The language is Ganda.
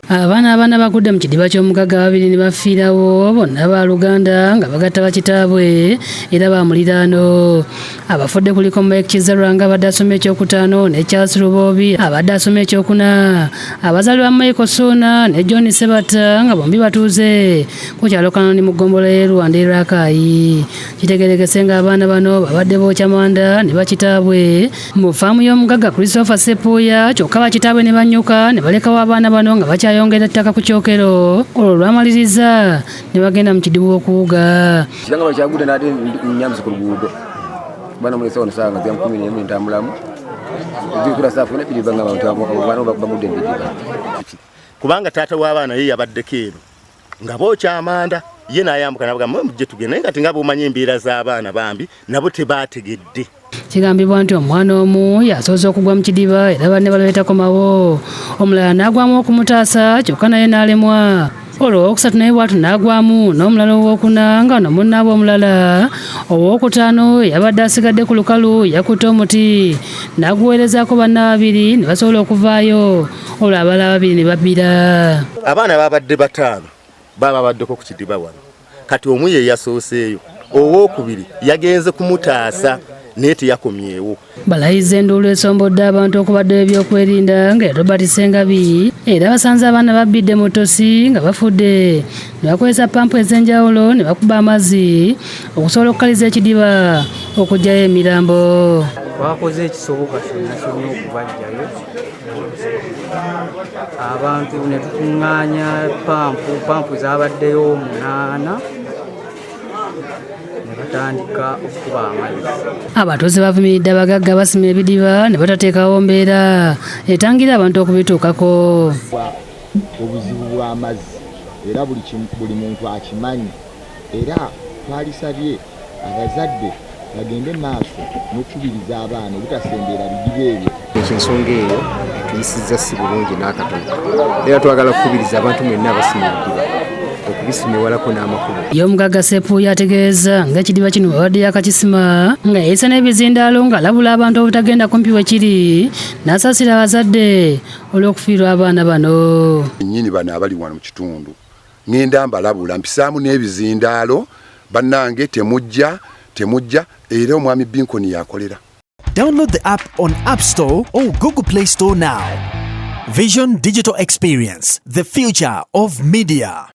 Abaana bagudde mu kidiba ky'omugagga babiri ne bafiirawo bonna ba Luganda nga bagatta bakitaabwe era ba muliraano. Abafudde kuliko Mike Kizarwanga abadde asoma ekyokutaano ne Charles Rubobi abadde asoma ekyokuna. Abazaalibwa Michael Ssuuna ne John Sebata nga bombi batuuze ku kyalo Kanoni mu ggombolola y'e Rwanda Rakayi. Kitegeerekese ng'abaana bano babadde bookya manda ne bakitaabwe mu faamu y'omugagga Christopher Sepuya, kyokka bakitaabwe ne banyuka ne balekawo abaana bano nga bakyayongera ettaka ku kyokero. Olwo lwamaliriza ne bagenda mu kidiba okuwuga. Kiranga bakyagudde n'ate nnyamzi ku luguudo. Bana mulese ono saa nga 11 ntambulamu. Zikula saa funa biri banga abantu bagudde ndidiba. Kubanga taata w'abaana ye yabaddeko eno nga bookya amanda ye n'ayambuka nabaga mujje tugende naye kati nga bumanyi embeera z'abaana bambi nabo tebaategedde. Kigambibwa nti omwana omu yasoose okugwa mu kidiba era banne baleetako mawo. Omulala n'agwamu okumutaasa kyokka naye n'alemwa. Olwo owokusatu naye bwatu n'agwamu n'omulala owookuna nga no munnaabwe omulala. Owookutaano yabadde asigadde ku lukalu yakutte omuti n'aguweerezaako banna babiri ne basobola okuvaayo. Olwo abalala babiri ne babbira. Abaana babadde bataano babaddeko ku kidiba wano. Kati omu ye yasooseeyo, owookubiri yagenze kumutaasa naye teyakomyewo. Balayiza enduulu esombodde abantu okubadde ebyokwerinda nga Robert Ssengabi era basanze abaana babbidde mu ttosi nga bafudde ne bakozesa pampu ez'enjawulo ne bakuba amazzi okusobola okukaliza ekidiba okuggyayo emirambo. Twakoze ekisoboka kyonna okubaggyayo. Abantu ne tukuŋŋaanya pampu zabaddeyo 8 batandika okuba amazzi. Abatuuze bavumiridde abagagga basima ebidiba ne batateekawo mbeera etangira abantu okubituukako. Obuzibu bw'amazzi era buli muntu akimanyi era twalisabye abazadde bagende maaso n'okubiriza abaana obutasembeera bidiba ebyo. Ensonga eyo tuyisizza si bulungi n'akatono era twagala kukubiriza abantu mwenna abasima ebidiba okubisimewalako n'amakubo. Y'omugagga Sepuya ategeeza ng'ekidiba kino babadde yakakisima nga yeeyisa n'ebizindaalo ng'alabula abantu obutagenda kumpi we kiri n'asaasira abazadde olw'okufiirwa abaana bano. Nnyini bano abali wano mu kitundu ngenda mbalabula mpisaamu n'ebizindaalo bannange temujja era omwami Binkoni yakolera. Download the app on App Store or Google Play Store now. Vision Digital Experience, the future of media.